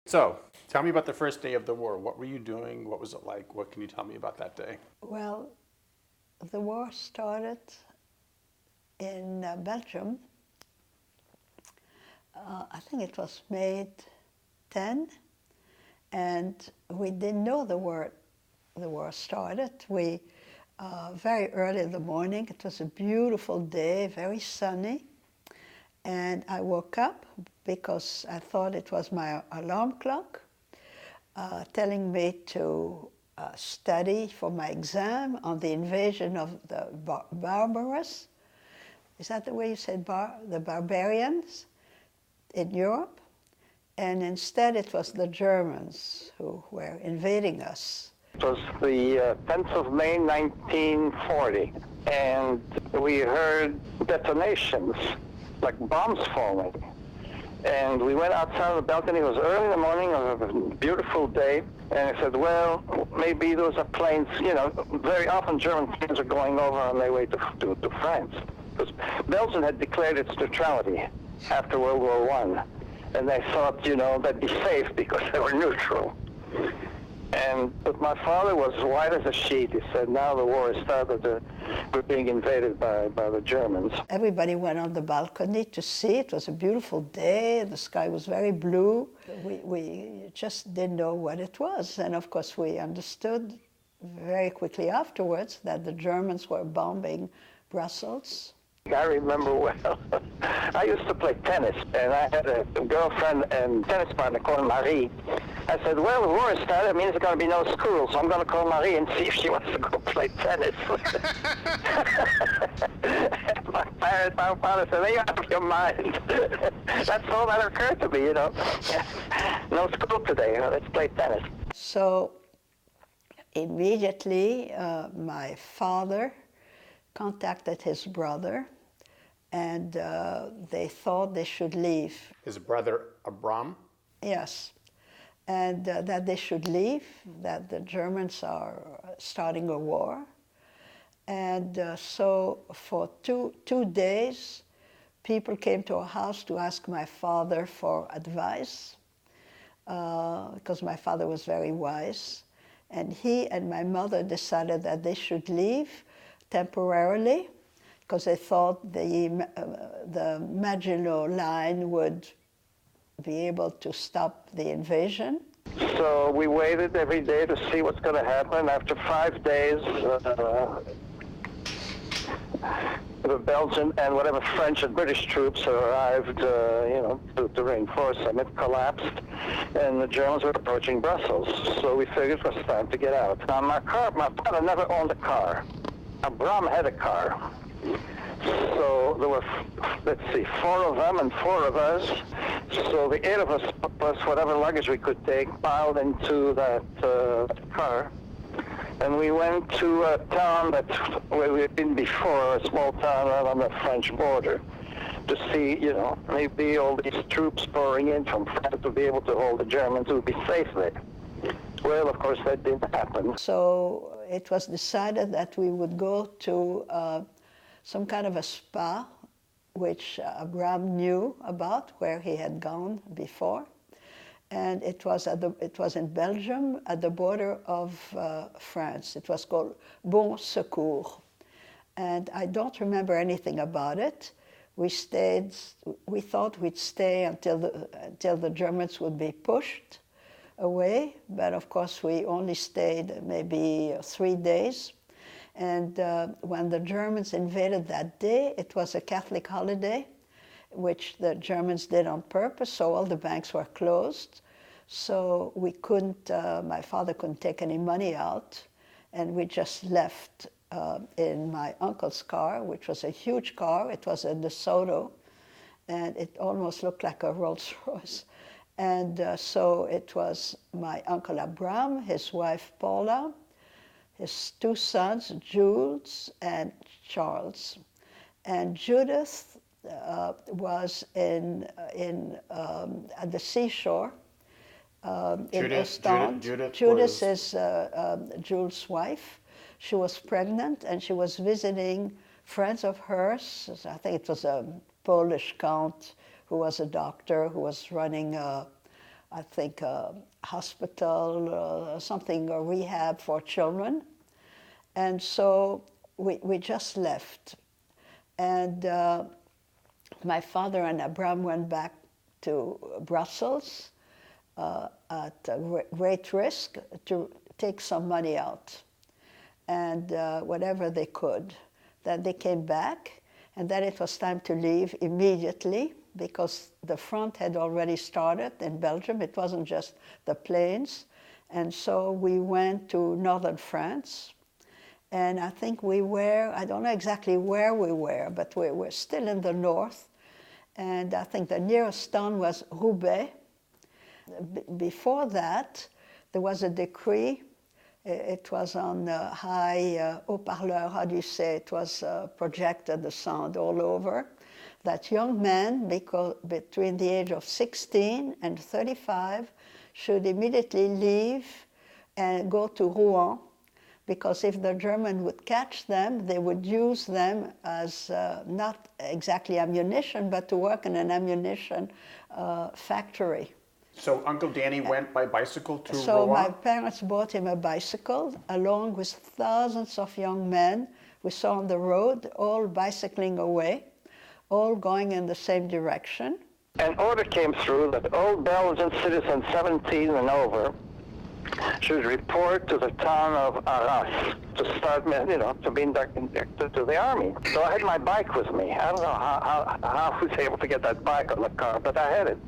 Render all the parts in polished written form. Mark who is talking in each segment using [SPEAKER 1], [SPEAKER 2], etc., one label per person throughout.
[SPEAKER 1] So, tell me about the first day of the war. What were you doing? What was it like? What can you tell me about that day?
[SPEAKER 2] Well, the war started in Belgium. I think it was May 10, and we didn't know the war started. We very early in the morning. It was a beautiful day, very sunny, and I woke up because I thought it was my alarm clock telling me to study for my exam on the invasion of the barbarous. Is that the way you said the barbarians in Europe? And instead it was the Germans who were invading us.
[SPEAKER 3] It was the 10th of May, 1940, and we heard detonations, like bombs falling. And we went outside of the balcony. It was early in the morning of a beautiful day, and I said, well, maybe those are planes, you know, very often German planes are going over on their way to France. Because Belgium had declared its neutrality after World War I, and they thought, you know, they'd be safe because they were neutral. But my father was white as a sheet. He said, now the war has started. We're being invaded by the Germans.
[SPEAKER 2] Everybody went on the balcony to see. It was a beautiful day. The sky was very blue. We just didn't know what it was. And of course, we understood very quickly afterwards that the Germans were bombing Brussels.
[SPEAKER 3] I remember well. I used to play tennis, and I had a girlfriend and tennis partner called Marie. I said, well, the war has started. It means there's going to be no school, so I'm going to call Marie and see if she wants to go play tennis. my father said, you out of your mind. That's all that occurred to me, you know. No school today. Let's play tennis.
[SPEAKER 2] So immediately, my father contacted his brother, and they thought they should leave.
[SPEAKER 1] His brother Abram?
[SPEAKER 2] Yes, and that they should leave, that the Germans are starting a war. And so for two days, people came to our house to ask my father for advice, because my father was very wise. And he and my mother decided that they should leave temporarily, because they thought the Maginot Line would be able to stop the invasion.
[SPEAKER 3] So we waited every day to see what's going to happen. After 5 days, the Belgian and whatever French and British troops arrived, to reinforce them. It collapsed, and the Germans were approaching Brussels. So we figured it was time to get out. Now, my father never owned a car. Abram had a car. So there were, four of them and four of us. So the 8 of us, plus whatever luggage we could take, piled into that car. And we went to a town where we had been before, a small town right on the French border, to see, maybe all these troops pouring in from France to be able to hold the Germans would be safe there. Well, of course, that didn't happen.
[SPEAKER 2] So it was decided that we would go to some kind of a spa, which Abraham knew about, where he had gone before. And it was in Belgium, at the border of France. It was called Bon Secours. And I don't remember anything about it. We thought we'd stay until the Germans would be pushed away, but of course we only stayed maybe 3 days. And when the Germans invaded that day, it was a Catholic holiday, which the Germans did on purpose, so all the banks were closed. So we couldn't, my father couldn't take any money out, and we just left in my uncle's car, which was a huge car. It was a DeSoto, and it almost looked like a Rolls Royce. And so it was my uncle Abram, his wife Paula, his 2 sons, Jules and Charles. And Judith was at the seashore in Ostend. Judith is Jules' wife. She was pregnant, and she was visiting friends of hers. I think it was a Polish count who was a doctor, who was running a I think, a hospital, something, a rehab for children. And so we just left. And my father and Abraham went back to Brussels at great risk to take some money out, and whatever they could. Then they came back, and then it was time to leave immediately because the front had already started in Belgium. It wasn't just the planes. And so we went to northern France. And I think we were, I don't know exactly where we were, but we were still in the north. And I think the nearest town was Roubaix. Before that, there was a decree. It was on high haut-parleur, how do you say? It was projected, the sound all over, that young men between the age of 16 and 35 should immediately leave and go to Rouen, because if the German would catch them, they would use them as not exactly ammunition, but to work in an ammunition factory.
[SPEAKER 1] So Uncle Danny went by bicycle to
[SPEAKER 2] So
[SPEAKER 1] Rouen?
[SPEAKER 2] my parents bought him a bicycle, along with thousands of young men we saw on the road, all bicycling away, all going in the same direction.
[SPEAKER 3] An order came through that all Belgian citizens 17 and over should report to the town of Arras to start, to be inducted to the army. So I had my bike with me. I don't know how I was able to get that bike on the car, but I had it.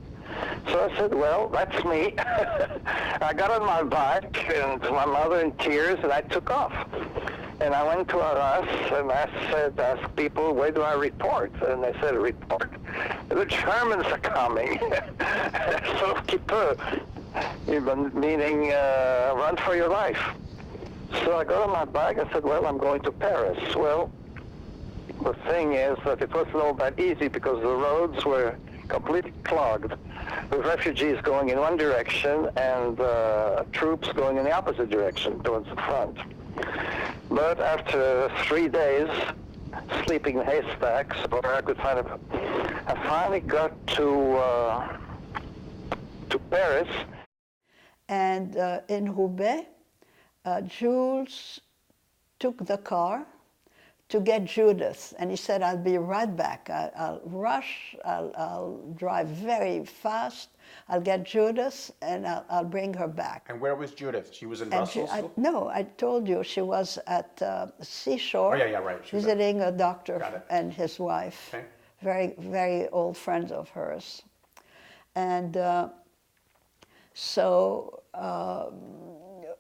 [SPEAKER 3] So I said, well, that's me. I got on my bike, and my mother in tears, and I took off. And I went to Arras, and I asked people, where do I report? And they said, report? The Germans are coming. So keep meaning run for your life. So I got on my bike, I said, well, I'm going to Paris. Well, the thing is that it wasn't all that easy because the roads were completely clogged, with refugees going in one direction and troops going in the opposite direction towards the front. But after 3 days sleeping in haystacks where I could find I finally got to Paris.
[SPEAKER 2] And in Roubaix, Jules took the car to get Judith, and he said, I'll be right back. I'll rush, I'll drive very fast, I'll get Judith, and I'll bring her back.
[SPEAKER 1] And where was Judith? She was in Brussels?
[SPEAKER 2] No, I told you she was at seashore,
[SPEAKER 1] Oh, yeah, right.
[SPEAKER 2] visiting a doctor and his wife,
[SPEAKER 1] okay.
[SPEAKER 2] Very, very old friends of hers. And so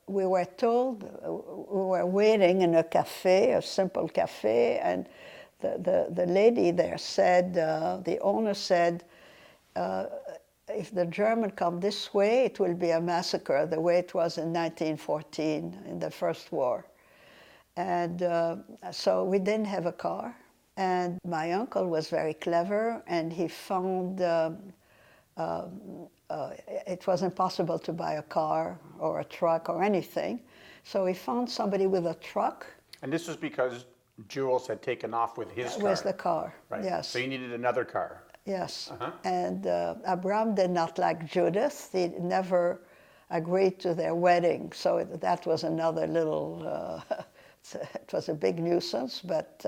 [SPEAKER 2] we were told, we were waiting in a cafe, a simple cafe, and the lady there said, the owner said, if the German come this way, it will be a massacre, the way it was in 1914, in the First War. And so we didn't have a car. And my uncle was very clever, and he found it was impossible to buy a car or a truck or anything. So he found somebody with a truck.
[SPEAKER 1] And this was because Jules had taken off with his car.
[SPEAKER 2] With the car,
[SPEAKER 1] right.
[SPEAKER 2] Yes.
[SPEAKER 1] So you needed another car.
[SPEAKER 2] Yes.
[SPEAKER 1] Uh-huh.
[SPEAKER 2] And Abraham did not like Judith. He never agreed to their wedding. So that was another little, it was a big nuisance. But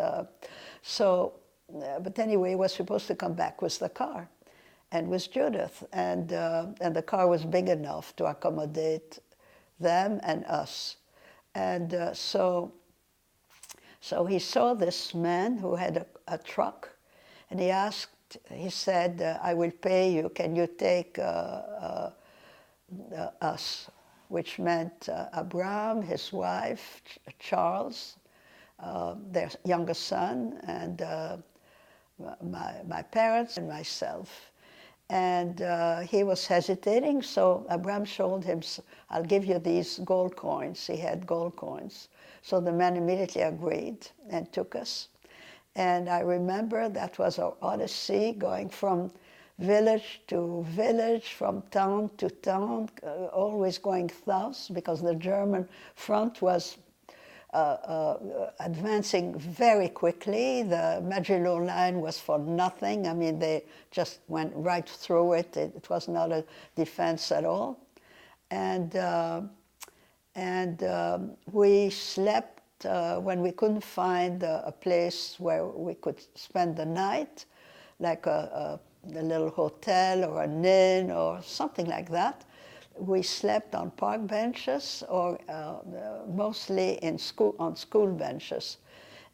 [SPEAKER 2] but anyway, he was supposed to come back with the car and with Judith. And the car was big enough to accommodate them and us. And so he saw this man who had a truck, and he said, I will pay you, can you take us? Which meant Abraham, his wife, Charles, their youngest son, and my parents and myself. And he was hesitating, so Abraham showed him, I'll give you these gold coins. He had gold coins. So the man immediately agreed and took us. And I remember that was our odyssey, going from village to village, from town to town, always going south, because the German front was advancing very quickly. The Maginot Line was for nothing. I mean, they just went right through it. It was not a defense at all. And we slept when we couldn't find a place where we could spend the night, like a little hotel or an inn or something like that. We slept on park benches or mostly on school benches.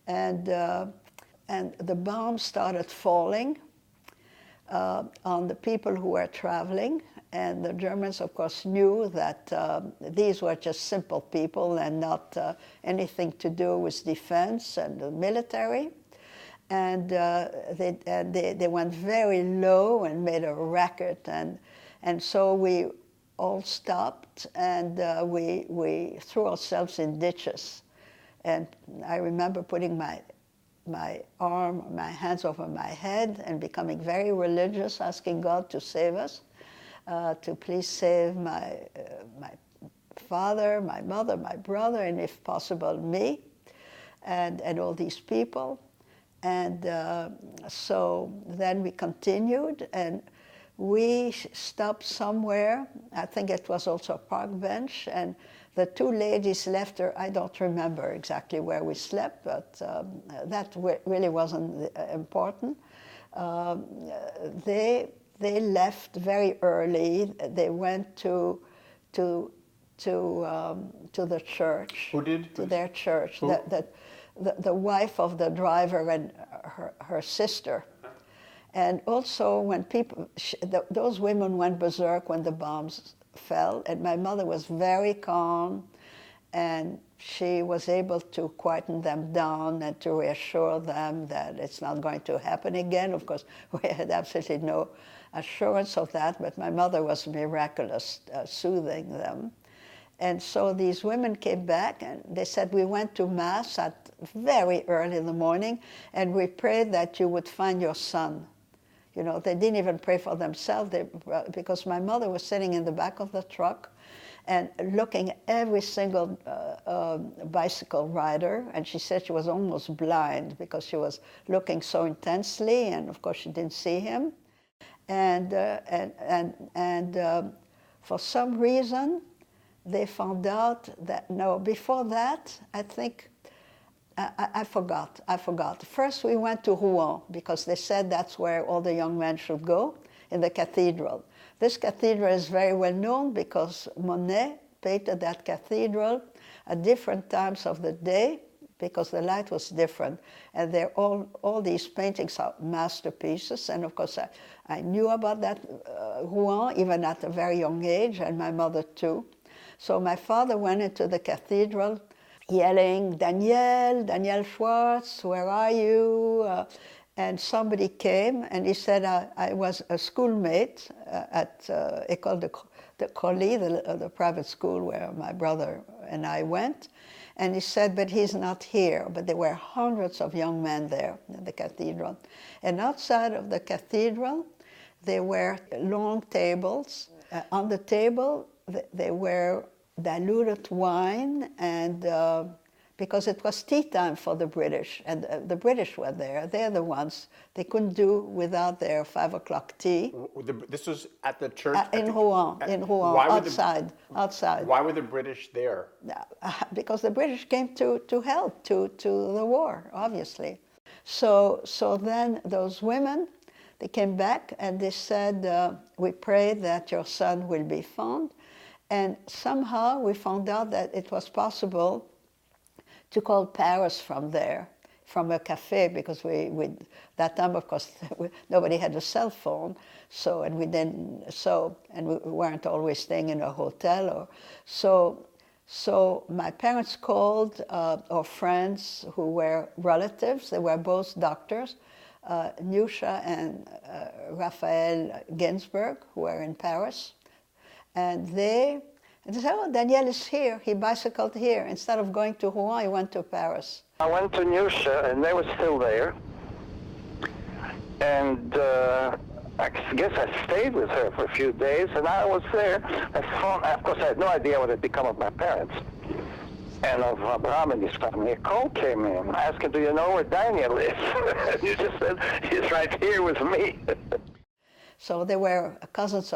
[SPEAKER 2] And the bombs started falling on the people who were traveling. And the Germans, of course, knew that these were just simple people and not anything to do with defense and the military. And they went very low and made a racket. And so we all stopped, and we threw ourselves in ditches. And I remember putting my hands over my head and becoming very religious, asking God to save us, to please save my father, my mother, my brother, and if possible, me, and all these people. And so then we continued, and we stopped somewhere. I think it was also a park bench, and the two ladies left her. I don't remember exactly where we slept, but that really wasn't important. They left very early. They went to the church.
[SPEAKER 1] Who did?
[SPEAKER 2] To their church.
[SPEAKER 1] Who?
[SPEAKER 2] The wife of the driver and her sister. And also when those women went berserk when the bombs fell, and my mother was very calm, and she was able to quieten them down and to reassure them that it's not going to happen again. Of course, we had absolutely no assurance of that, but my mother was miraculous, soothing them. And so these women came back, and they said, we went to Mass at very early in the morning, and we prayed that you would find your son. You know, they didn't even pray for themselves, because my mother was sitting in the back of the truck and looking at every single bicycle rider, and she said she was almost blind because she was looking so intensely, and of course she didn't see him. And for some reason, they found out that, no, before that, I think, I forgot. First we went to Rouen, because they said that's where all the young men should go, in the cathedral. This cathedral is very well known because Monet painted that cathedral at different times of the day, because the light was different. And they're all these paintings are masterpieces. And of course, I knew about that Rouen, even at a very young age, and my mother too. So my father went into the cathedral yelling, Daniel Schwartz, where are you? And somebody came, and he said, I was a schoolmate at École de Colly, the private school where my brother and I went. And he said, but he's not here. But there were hundreds of young men there in the cathedral. And outside of the cathedral, there were long tables. On the table, there were diluted wine, and because it was tea time for the British, and the British were there. They're the ones. They couldn't do without their 5 o'clock tea.
[SPEAKER 1] This was at the church?
[SPEAKER 2] In Rouen, outside.
[SPEAKER 1] Why were the British there?
[SPEAKER 2] Because the British came to help, to the war, obviously. So then those women, they came back and they said, we pray that your son will be found. And somehow we found out that it was possible to call Paris from there, from a cafe, because that time, of course, nobody had a cell phone, and we weren't always staying in a hotel, so my parents called our friends who were relatives. They were both doctors, Nusha and Raphael Ginsberg, who were in Paris. And they said, oh, Daniel is here. He bicycled here. Instead of going to Rouen, he went to Paris.
[SPEAKER 3] I went to Nusha, and they were still there. And I guess I stayed with her for a few days, and I was there. Of course, I had no idea what had become of my parents. And of Abraham and his family, a call came in asking, do you know where Daniel is? And you just said, he's right here with me.
[SPEAKER 2] So they were cousins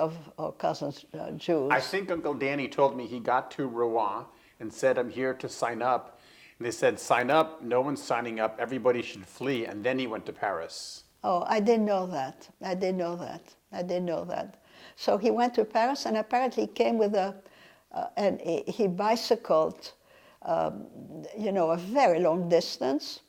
[SPEAKER 2] Jews.
[SPEAKER 1] I think Uncle Danny told me he got to Rouen and said, I'm here to sign up. And they said, sign up, no one's signing up, everybody should flee. And then he went to Paris.
[SPEAKER 2] Oh, I didn't know that. I didn't know that. So he went to Paris, and apparently he came with and he bicycled, a very long distance.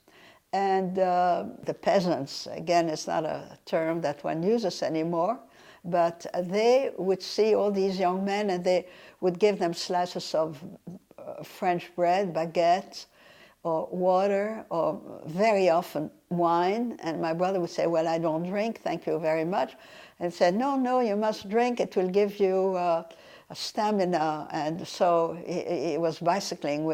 [SPEAKER 2] And the peasants, again, it's not a term that one uses anymore, but they would see all these young men, and they would give them slices of French bread, baguettes, or water, or very often wine. And my brother would say, well, I don't drink, thank you very much. And said, no, you must drink, it will give you a stamina. And so he was bicycling,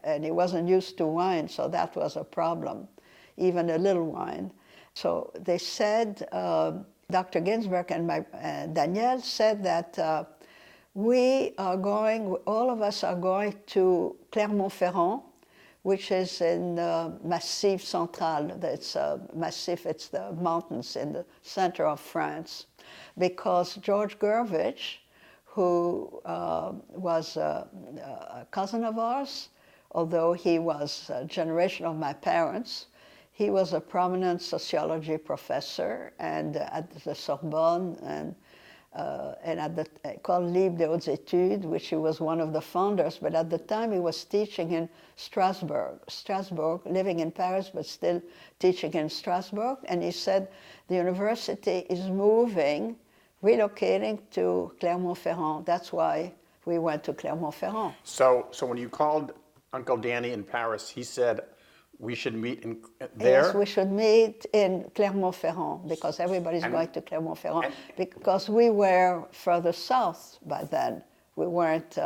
[SPEAKER 2] and he wasn't used to wine, so that was a problem, even a little wine. So they said, Dr. Ginsberg and Daniel said that all of us are going to Clermont-Ferrand, which is in Massif Central. It's Massif, it's the mountains in the center of France, because George Gurvitch, who was a cousin of ours, although he was a generation of my parents, he was a prominent sociology professor and at the Sorbonne and at the called Livre des Hautes Études, which he was one of the founders, but at the time he was teaching in Strasbourg, living in Paris, but still teaching in Strasbourg. And he said the university is relocating to Clermont-Ferrand. That's why we went to Clermont-Ferrand.
[SPEAKER 1] So when you called Uncle Danny in Paris, he said, we should meet there?
[SPEAKER 2] Yes, we should meet in Clermont-Ferrand, because everybody's going to Clermont-Ferrand, because we were further south by then. We weren't,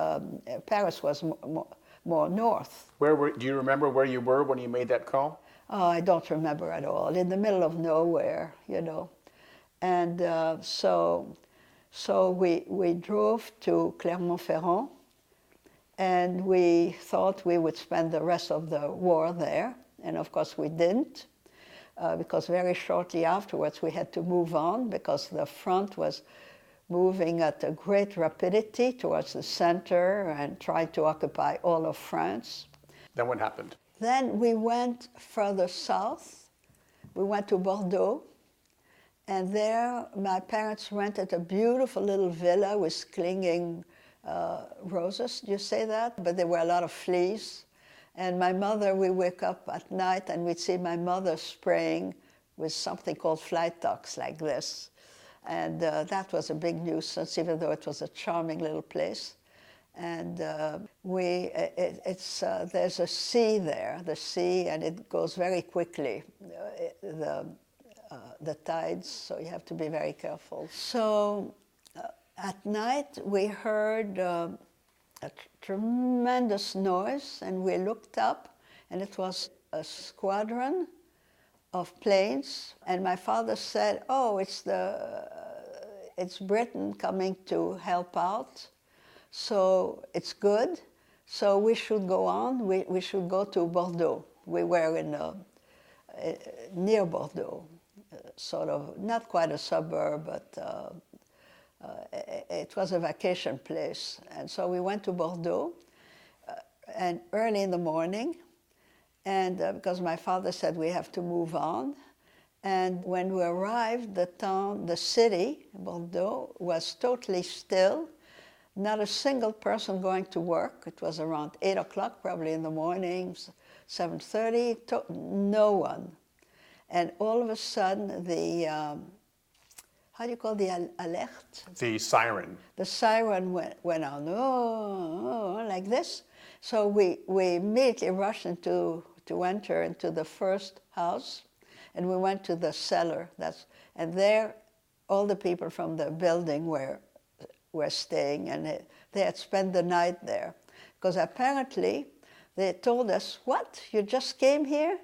[SPEAKER 2] Paris was more north.
[SPEAKER 1] Do you remember where you were when you made that call?
[SPEAKER 2] Oh, I don't remember at all. In the middle of nowhere, And so we drove to Clermont-Ferrand, and we thought we would spend the rest of the war there. And of course we didn't, because very shortly afterwards we had to move on, because the front was moving at a great rapidity towards the center and tried to occupy all of France.
[SPEAKER 1] Then what happened?
[SPEAKER 2] Then we went further south. We went to Bordeaux. And there my parents rented a beautiful little villa with clinging roses, do you say that? But there were a lot of fleas. And my mother, we wake up at night and we'd see my mother spraying with something called fly tox like this. And that was a big nuisance, even though it was a charming little place. And there's a sea there, the sea, and it goes very quickly, the tides, so you have to be very careful. So at night we heard a tremendous noise, and we looked up, and it was a squadron of planes. And my father said, "Oh, it's Britain coming to help out, so it's good. So we should go on. We should go to Bordeaux." We were near Bordeaux, sort of not quite a suburb, but it was a vacation place. And so we went to Bordeaux, and early in the morning, and because my father said we have to move on. And when we arrived, the city, Bordeaux, was totally still. Not a single person going to work. It was around 8 o'clock, probably in the morning, 7:30, no one. And all of a sudden, the, how do you call the alert?
[SPEAKER 1] The siren.
[SPEAKER 2] The siren went on, oh, like this. So we immediately rushed to enter into the first house, and we went to the cellar. And there, all the people from the building were staying, and they had spent the night there. Because apparently, they told us, "What? You just came here?"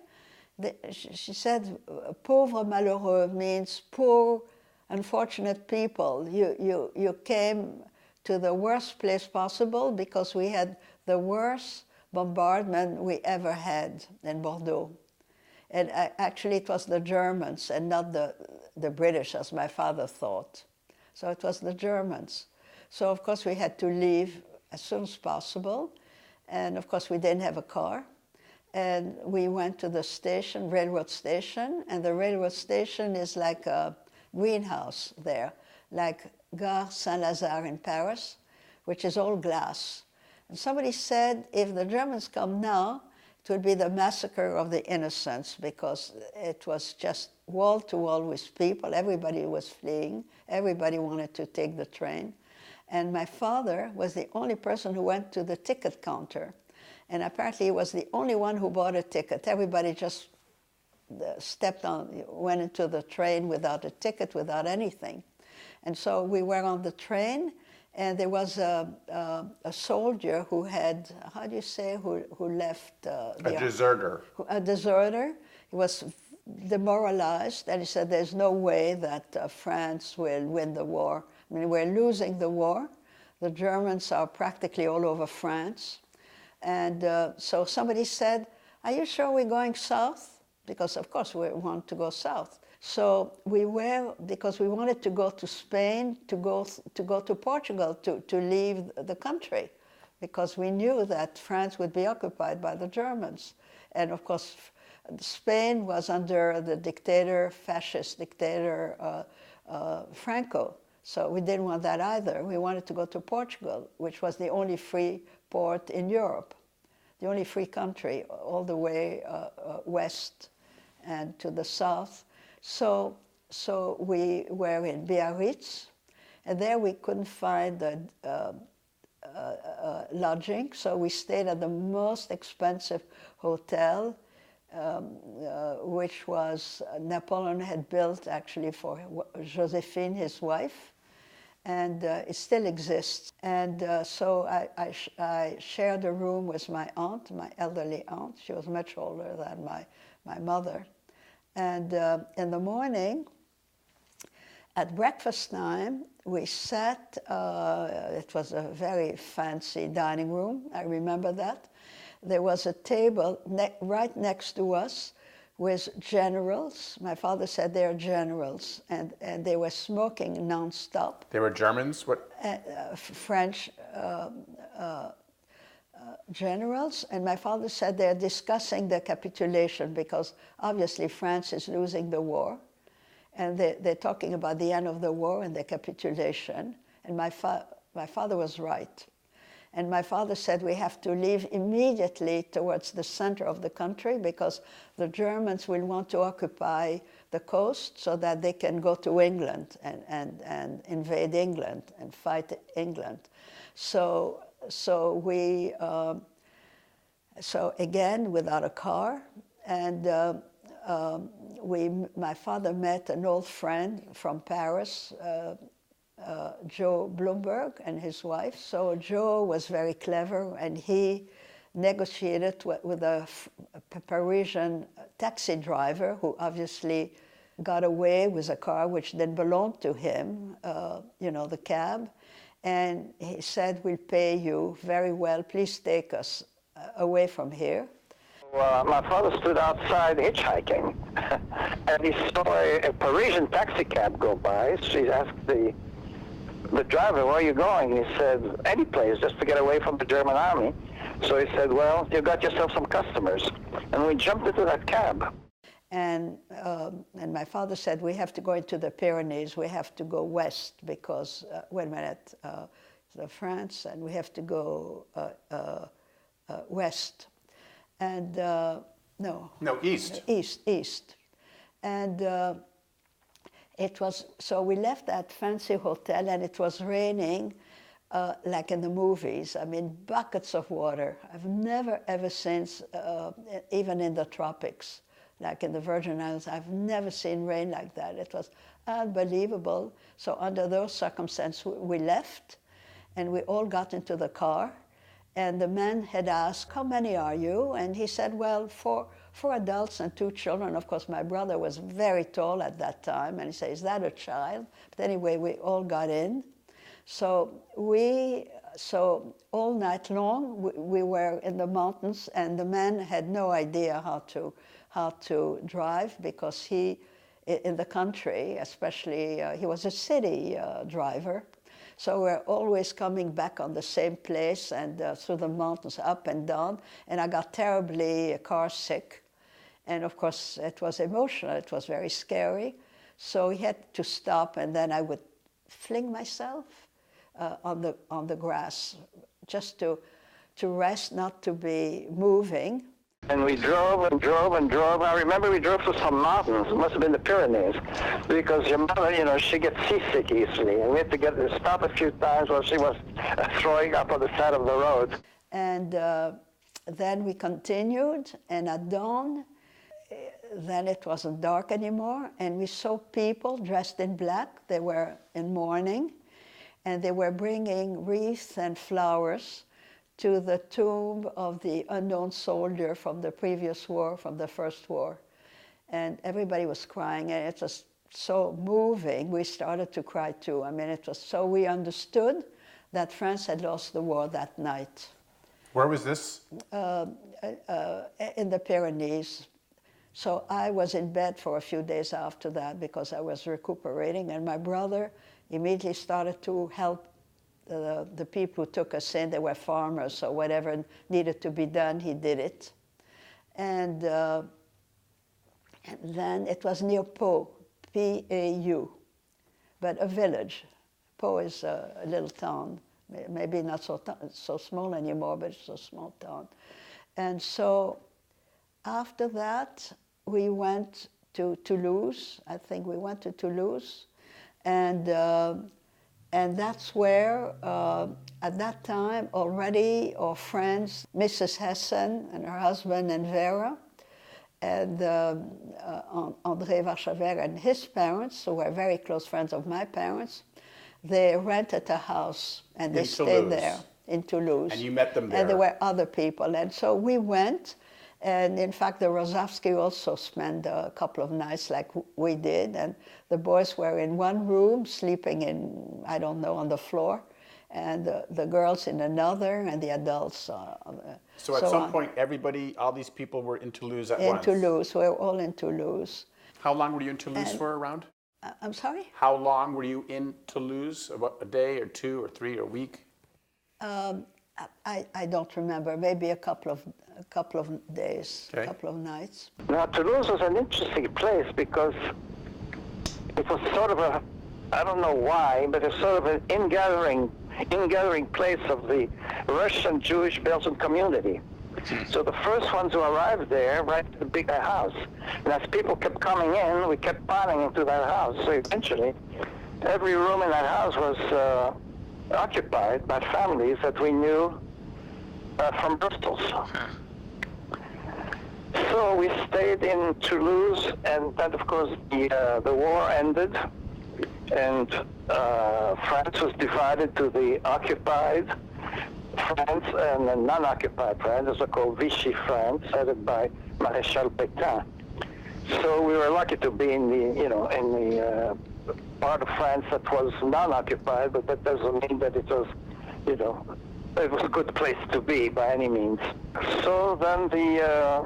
[SPEAKER 2] She said, "Pauvre malheureux" means poor, unfortunate people. You came to the worst place possible, because we had the worst, bombardment we ever had in Bordeaux. And actually it was the Germans and not the British, as my father thought. So it was the Germans. So of course we had to leave as soon as possible. And of course we didn't have a car. And we went to the station, railroad station, and the railroad station is like a greenhouse there, like Gare Saint-Lazare in Paris, which is all glass. And somebody said, if the Germans come now, it would be the massacre of the innocents, because it was just wall to wall with people. Everybody was fleeing. Everybody wanted to take the train. And my father was the only person who went to the ticket counter. And apparently he was the only one who bought a ticket. Everybody just went into the train without a ticket, without anything. And so we were on the train, and there was a soldier who had, how do you say, who left?
[SPEAKER 1] A deserter.
[SPEAKER 2] A deserter. He was demoralized, and he said, there's no way that France will win the war. I mean, we're losing the war. The Germans are practically all over France. And so somebody said, are you sure we're going south? Because of course we want to go south. So we were, because we wanted to go to Spain, to go to Portugal, to leave the country, because we knew that France would be occupied by the Germans. And of course, Spain was under the dictator, fascist dictator, Franco. So we didn't want that either. We wanted to go to Portugal, which was the only free port in Europe, the only free country all the way west and to the south. So we were in Biarritz, and there we couldn't find lodging, so we stayed at the most expensive hotel, which was Napoleon had built actually for Josephine, his wife, and it still exists. And so I shared a room with my aunt, my elderly aunt. She was much older than my mother. And in the morning, at breakfast time, we sat, it was a very fancy dining room, I remember that. There was a table right next to us with generals. My father said they are generals, and they were smoking nonstop.
[SPEAKER 1] They were Germans? What?
[SPEAKER 2] French generals, and my father said they're discussing the capitulation because obviously France is losing the war, and they're talking about the end of the war and the capitulation, and my father was right. And my father said we have to leave immediately towards the center of the country because the Germans will want to occupy the coast so that they can go to England and invade England and fight England. So again, without a car, and my father met an old friend from Paris, Joe Bloomberg and his wife. So Joe was very clever, and he negotiated with a Parisian taxi driver who obviously got away with a car which didn't belong to him, the cab. And he said, we'll pay you very well. Please take us away from here.
[SPEAKER 3] Well, my father stood outside hitchhiking, and he saw a Parisian taxi cab go by. So he asked the driver, where are you going? He said, any place, just to get away from the German army. So he said, well, you got yourself some customers. And we jumped into that cab.
[SPEAKER 2] And my father said, we have to go into the Pyrenees. We have to go west because, wait a minute, France, and we have to go west. And no,
[SPEAKER 1] east.
[SPEAKER 2] East. And it was, so we left that fancy hotel, and it was raining like in the movies. I mean, buckets of water. I've never, ever since, even in the tropics, like in the Virgin Islands, I've never seen rain like that. It was unbelievable. So under those circumstances, we left, and we all got into the car. And the man had asked, how many are you? And he said, well, four adults and 2 children. Of course, my brother was very tall at that time. And he said, is that a child? But anyway, we all got in. So we So all night long we were in the mountains, and the man had no idea how to drive, because he, in the country especially, he was a city driver. So we're always coming back on the same place and through the mountains, up and down. And I got terribly car sick. And of course, it was emotional. It was very scary. So he had to stop, and then I would fling myself on the grass, just to rest, not to be moving.
[SPEAKER 3] And we drove and drove and drove. I remember we drove through some mountains. It must have been the Pyrenees, because your mother, she gets seasick easily. And we had to stop a few times while she was throwing up on the side of the road.
[SPEAKER 2] And then we continued, and at dawn, then it wasn't dark anymore, and we saw people dressed in black. They were in mourning, and they were bringing wreaths and flowers to the tomb of the unknown soldier from the previous war, from the First War. And everybody was crying, and it was so moving. We started to cry too. I mean, it was so, we understood that France had lost the war that night.
[SPEAKER 1] Where was this?
[SPEAKER 2] In the Pyrenees. So I was in bed for a few days after that because I was recuperating, and my brother immediately started to help the people who took us in. They were farmers, so whatever needed to be done, he did it. And then it was near Pau, P-A-U, but a village. Pau is a little town, maybe not so small anymore, but it's a small town. And so after that, we went to Toulouse. I think we went to Toulouse, and that's where, at that time, already our friends, Mrs. Hessen and her husband and Vera, and André Varchaver and his parents, who were very close friends of my parents, they rented a house and they stayed there in Toulouse.
[SPEAKER 1] And you met them there?
[SPEAKER 2] And there were other people. And so we went, and in fact, the Rozovsky also spent a couple of nights like we did, and the boys were in one room, sleeping in, I don't know, on the floor, and the girls in another, and the adults.
[SPEAKER 1] So at some point, all these people were in Toulouse at once?
[SPEAKER 2] In Toulouse, we were all in Toulouse.
[SPEAKER 1] How long were you in Toulouse for around?
[SPEAKER 2] I'm sorry?
[SPEAKER 1] How long were you in Toulouse? About a day or two or three or a week?
[SPEAKER 2] I don't remember. Maybe a couple of days,
[SPEAKER 1] okay.
[SPEAKER 2] A couple of nights.
[SPEAKER 3] Now, Toulouse was an interesting place because it was sort of a, I don't know why, but it's sort of an ingathering place of the Russian Jewish Belgian community. So the first ones who arrived there rented a bigger house. And as people kept coming in, we kept piling into that house. So eventually, every room in that house was occupied by families that we knew from Brussels. So we stayed in Toulouse, and then of course the war ended, and France was divided to the occupied France and the non-occupied France, as called Vichy France, headed by Maréchal Pétain. So we were lucky to be in the part of France that was non-occupied, but that doesn't mean that it was, it was a good place to be by any means. So then the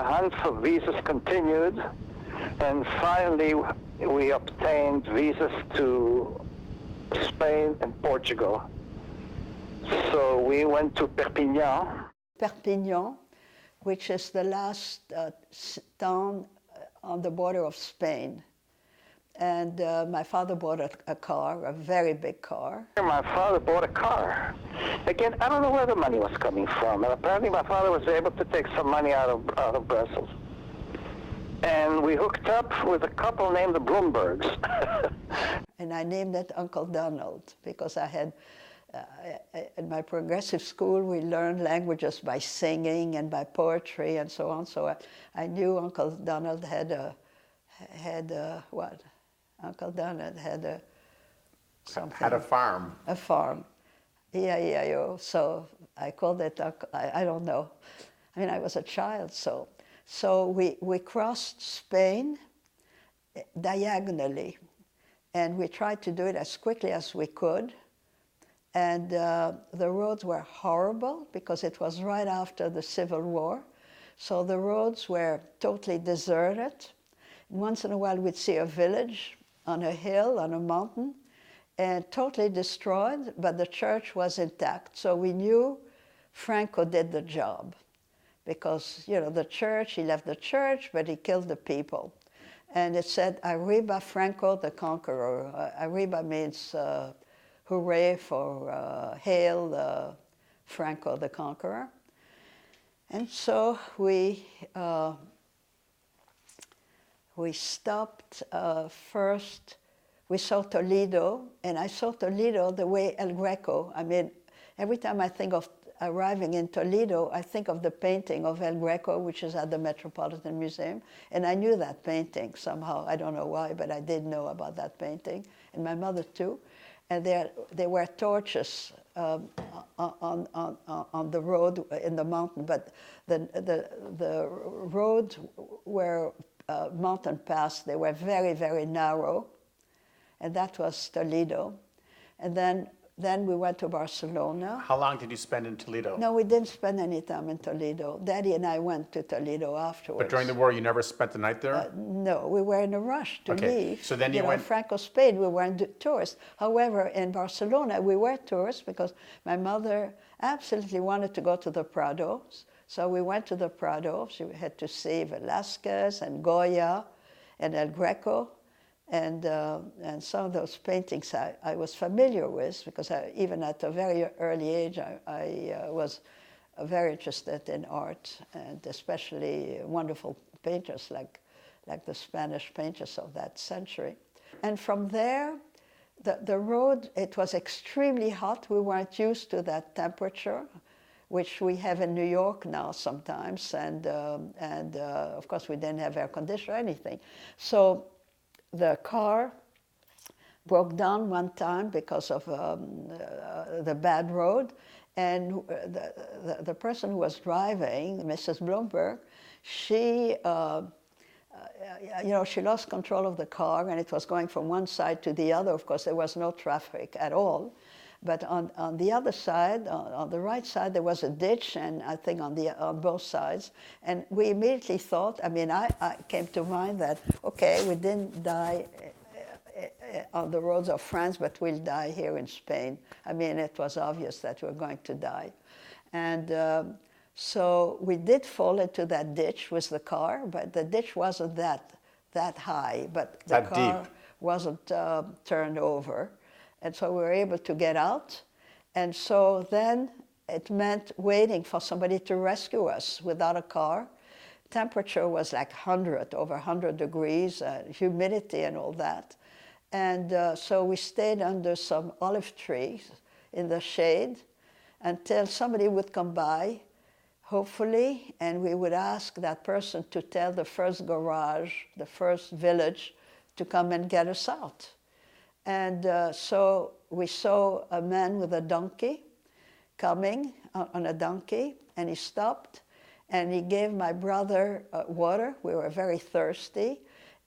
[SPEAKER 3] hunt for visas continued, and finally we obtained visas to Spain and Portugal. So we went to Perpignan.
[SPEAKER 2] Perpignan, which is the last town on the border of Spain. And my father bought a car, a very big car.
[SPEAKER 3] My father bought a car. Again, I don't know where the money was coming from. And apparently my father was able to take some money out of Brussels. And we hooked up with a couple named the Bloombergs.
[SPEAKER 2] And I named it Uncle Donald because I had, in my progressive school, we learned languages by singing and by poetry and so on. So I knew Uncle Donald had what? Uncle Donald had something.
[SPEAKER 1] Had a farm.
[SPEAKER 2] A farm. E-I-E-I-O. So I called it, I don't know. I mean, I was a child, so. So we crossed Spain diagonally, and we tried to do it as quickly as we could. And the roads were horrible because it was right after the Civil War. So the roads were totally deserted. Once in a while we'd see a village on a hill, on a mountain, and totally destroyed, but the church was intact. So we knew Franco did the job because, you know, the church, he left the church, but he killed the people. And it said, Arriba Franco the Conqueror. Arriba means hooray for hail Franco the Conqueror. And so we stopped first. We saw Toledo, and I saw Toledo the way El Greco. I mean, every time I think of arriving in Toledo, I think of the painting of El Greco, which is at the Metropolitan Museum, and I knew that painting somehow. I don't know why, but I did know about that painting, and my mother too. And there were torches on the road in the mountain, but the roads were mountain paths. They were very, very narrow, and that was Toledo. And then we went to Barcelona.
[SPEAKER 1] How long did you spend in Toledo?
[SPEAKER 2] No, we didn't spend any time in Toledo. Daddy and I went to Toledo afterwards.
[SPEAKER 1] But during the war, you never spent the night there?
[SPEAKER 2] No, we were in a rush to leave.
[SPEAKER 1] So then you went...
[SPEAKER 2] Franco Spain, we weren't tourists. However, in Barcelona, we were tourists because my mother absolutely wanted to go to the Prados. So we went to the Prados. We had to see Velázquez and Goya and El Greco. And some of those paintings I was familiar with because even at a very early age, I was very interested in art, and especially wonderful painters like the Spanish painters of that century. And from there, the road, it was extremely hot. We weren't used to that temperature, which we have in New York now sometimes. And of course, we didn't have air conditioning or anything. So the car broke down one time because of the bad road, and the person who was driving, Mrs. Bloomberg, she she lost control of the car, and it was going from one side to the other. Of course, there was no traffic at all. But on the other side, on the right side, there was a ditch, and I think on both sides. And we immediately thought, I came to mind that, okay, we didn't die on the roads of France, but we'll die here in Spain. It was obvious that we were going to die. And so we did fall into that ditch with the car, but the ditch wasn't that high, but the car wasn't turned over. And so we were able to get out. And so then it meant waiting for somebody to rescue us without a car. Temperature was like over 100 degrees, humidity and all that. And so we stayed under some olive trees in the shade until somebody would come by, hopefully, and we would ask that person to tell the first garage, the first village, to come and get us out. And so we saw a man with a donkey coming on a donkey, and he stopped, and he gave my brother water. We were very thirsty,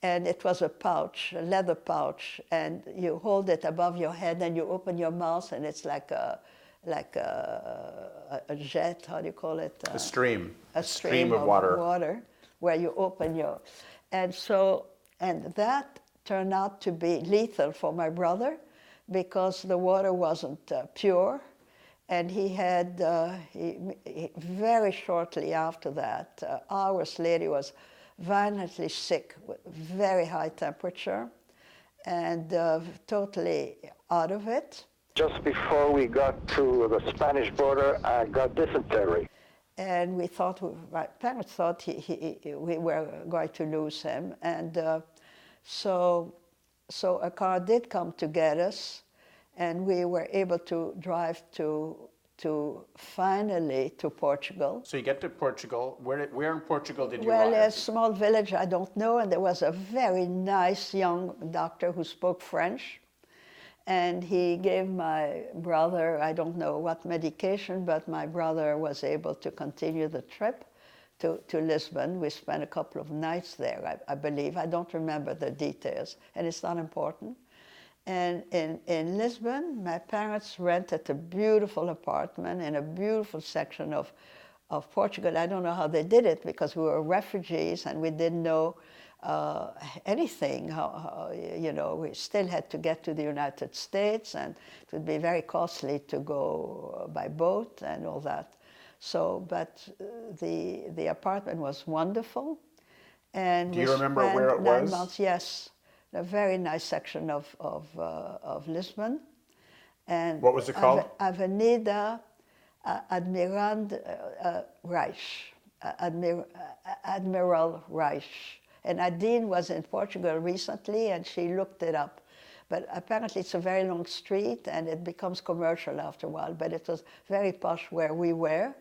[SPEAKER 2] and it was a pouch, a leather pouch, and you hold it above your head, and you open your mouth, and it's like a jet, how do you call it?
[SPEAKER 1] A stream.
[SPEAKER 2] A stream of water, where you open your... And that turned out to be lethal for my brother because the water wasn't pure, and he had, very shortly after that, hours later, he was violently sick with very high temperature and totally out of it.
[SPEAKER 3] Just before we got to the Spanish border, I got dysentery.
[SPEAKER 2] And we thought, my parents thought we were going to lose him. And so a car did come to get us, and we were able to drive finally to Portugal.
[SPEAKER 1] So you get to Portugal. Where in Portugal did you
[SPEAKER 2] arrive?
[SPEAKER 1] Well,
[SPEAKER 2] a small village, I don't know, and there was a very nice young doctor who spoke French. And he gave my brother, I don't know what medication, but my brother was able to continue the trip to Lisbon. We spent a couple of nights there, I believe. I don't remember the details, and it's not important. And in Lisbon, my parents rented a beautiful apartment in a beautiful section of Portugal. I don't know how they did it because we were refugees and we didn't know anything. You know, we still had to get to the United States, and it would be very costly to go by boat and all that. So, but the apartment was wonderful, and
[SPEAKER 1] Do you remember where it
[SPEAKER 2] 9
[SPEAKER 1] was?
[SPEAKER 2] months. Yes, a very nice section of Lisbon, and
[SPEAKER 1] What was it called?
[SPEAKER 2] Avenida Admirand Reich, Admiral Reich. And Adine was in Portugal recently, and she looked it up. But apparently it's a very long street, and it becomes commercial after a while. But it was very posh where we were.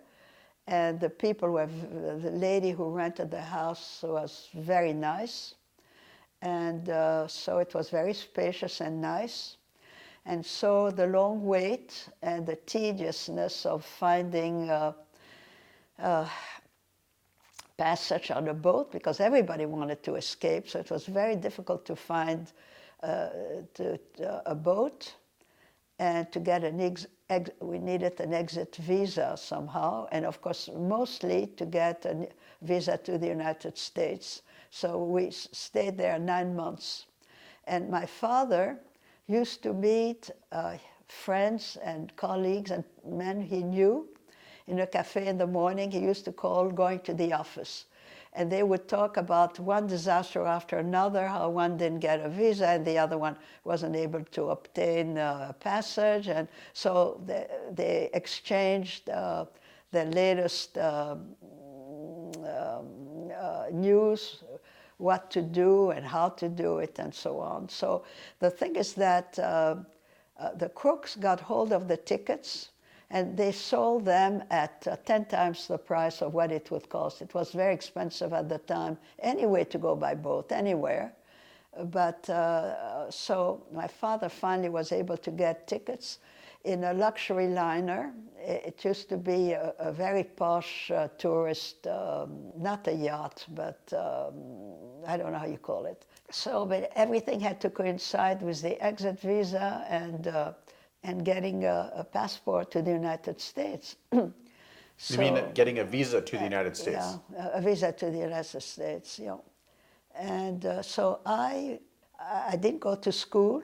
[SPEAKER 2] And the people were, the lady who rented the house was very nice. And so it was very spacious and nice. And so the long wait and the tediousness of finding passage on a boat, because everybody wanted to escape, so it was very difficult to find a boat, and to get we needed an exit visa somehow, and of course mostly to get a visa to the United States. So we stayed there 9 months. And my father used to meet friends and colleagues and men he knew in a cafe in the morning. He used to call going to the office. And they would talk about one disaster after another, how one didn't get a visa and the other one wasn't able to obtain a passage. And so they exchanged the latest news, what to do and how to do it and so on. So the thing is that the crooks got hold of the tickets, and they sold them at 10 times the price of what it would cost. It was very expensive at the time anyway to go by boat anywhere. But so my father finally was able to get tickets in a luxury liner. It used to be a very posh tourist, not a yacht, but I don't know how you call it. So, but everything had to coincide with the exit visa and getting a passport to the United States.
[SPEAKER 1] You mean getting a visa to the United States?
[SPEAKER 2] Yeah, a visa to the United States, yeah. And so I didn't go to school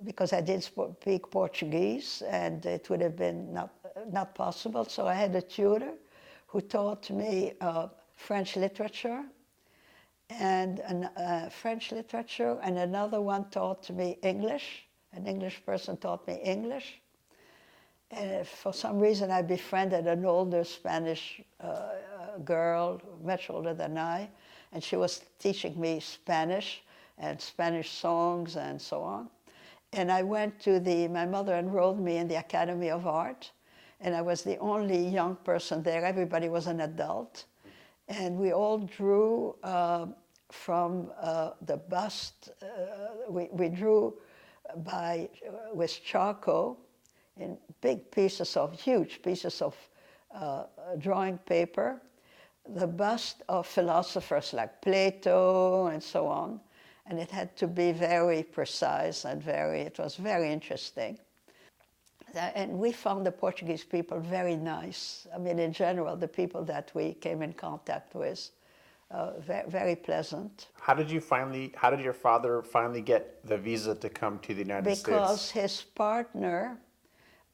[SPEAKER 2] because I didn't speak Portuguese, and it would have been not possible. So I had a tutor who taught me French literature, and French literature, and another one taught me English. An English person taught me English. And for some reason, I befriended an older Spanish girl, much older than I, and she was teaching me Spanish and Spanish songs and so on. And I went to my mother enrolled me in the Academy of Art, and I was the only young person there. Everybody was an adult. And we all drew from the bust. We drew with charcoal in huge pieces of drawing paper, the bust of philosophers like Plato and so on. And it had to be very precise and it was very interesting. And we found the Portuguese people very nice. I mean, in general, the people that we came in contact with, very pleasant.
[SPEAKER 1] How did your father finally get the visa to come to the United States?
[SPEAKER 2] Because his partner,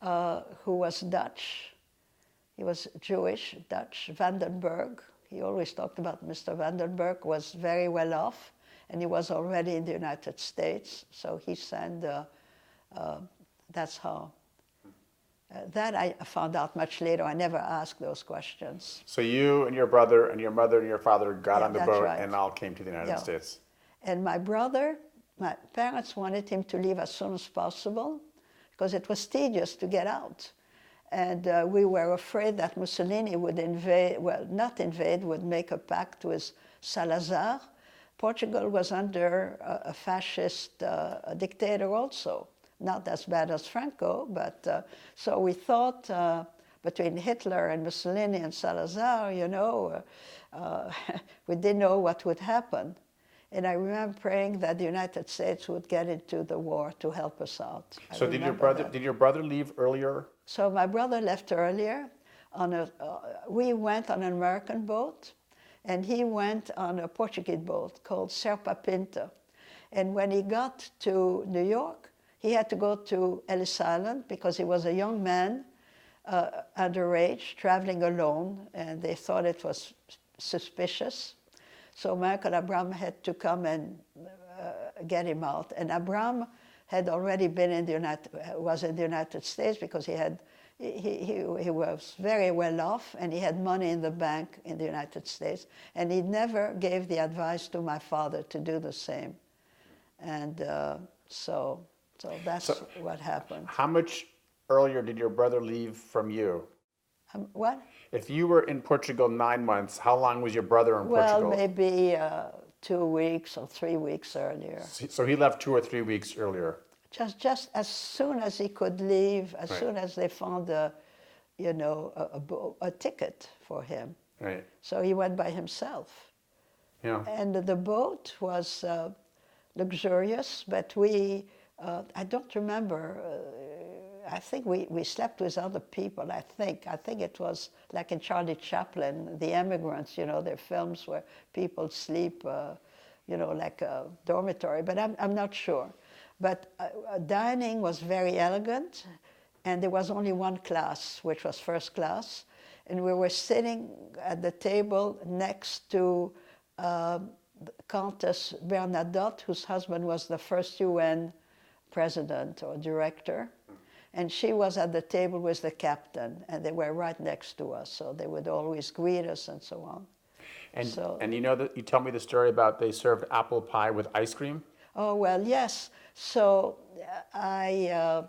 [SPEAKER 2] who was Dutch, he was Jewish, Dutch, Vandenberg. He always talked about Mr. Vandenberg, was very well off, and he was already in the United States, so he sent, that's how. That I found out much later. I never asked those questions.
[SPEAKER 1] So you and your brother and your mother and your father got on the boat
[SPEAKER 2] right.
[SPEAKER 1] and all came to the United States.
[SPEAKER 2] And my brother, my parents wanted him to leave as soon as possible because it was tedious to get out. And we were afraid that Mussolini would would make a pact with Salazar. Portugal was under a fascist dictator also. Not as bad as Franco, but so we thought between Hitler and Mussolini and Salazar, we didn't know what would happen. And I remember praying that the United States would get into the war to help us out.
[SPEAKER 1] So did your brother leave earlier?
[SPEAKER 2] So my brother left earlier. We went on an American boat, and he went on a Portuguese boat called Serpa Pinta. And when he got to New York, he had to go to Ellis Island because he was a young man, underage, traveling alone, and they thought it was suspicious. So Michael Abram had to come and get him out. And Abram had already been was in the United States because he was very well off and he had money in the bank in the United States. And he never gave the advice to my father to do the same. And so that's what happened.
[SPEAKER 1] How much earlier did your brother leave from you?
[SPEAKER 2] What?
[SPEAKER 1] If you were in Portugal 9 months, how long was your brother in Portugal?
[SPEAKER 2] Well, maybe 2 weeks or 3 weeks earlier.
[SPEAKER 1] So he left 2 or 3 weeks earlier.
[SPEAKER 2] Just as soon as he could leave, as soon as they found a ticket for him.
[SPEAKER 1] Right.
[SPEAKER 2] So he went by himself.
[SPEAKER 1] Yeah.
[SPEAKER 2] And the boat was luxurious, but I don't remember. I think we slept with other people, I think. I think it was like in Charlie Chaplin, The Emigrants, their films where people sleep, like a dormitory, but I'm not sure. But dining was very elegant, and there was only one class, which was first class, and we were sitting at the table next to Countess Bernadotte, whose husband was the first UN president or director. And she was at the table with the captain, and they were right next to us, so they would always greet us and so on.
[SPEAKER 1] And you tell me the story about they served apple pie with ice cream?
[SPEAKER 2] Oh, well, yes. So as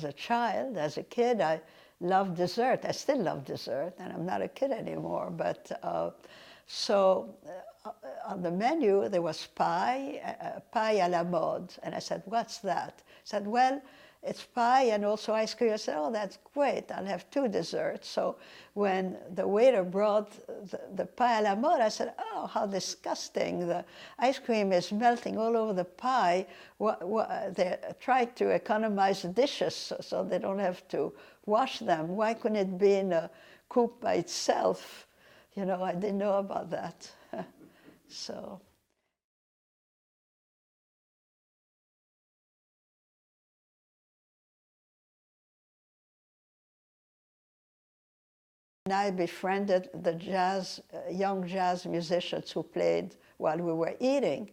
[SPEAKER 2] a child, as a kid, I loved dessert. I still love dessert, and I'm not a kid anymore. But on the menu, there was pie à la mode. And I said, what's that? He said, well, it's pie and also ice cream. I said, oh, that's great. I'll have 2 desserts. So when the waiter brought the pie à la mode, I said, oh, how disgusting. The ice cream is melting all over the pie. They tried to economize the dishes so they don't have to wash them. Why couldn't it be in a coupe by itself? I didn't know about that. So. And I befriended the young jazz musicians who played while we were eating,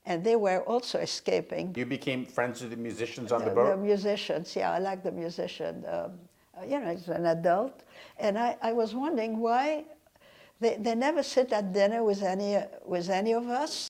[SPEAKER 2] and they were also escaping.
[SPEAKER 1] You became friends with the musicians on the boat?
[SPEAKER 2] The musicians, yeah, I like the musician. He's an adult, and I was wondering why they never sit at dinner with any of us,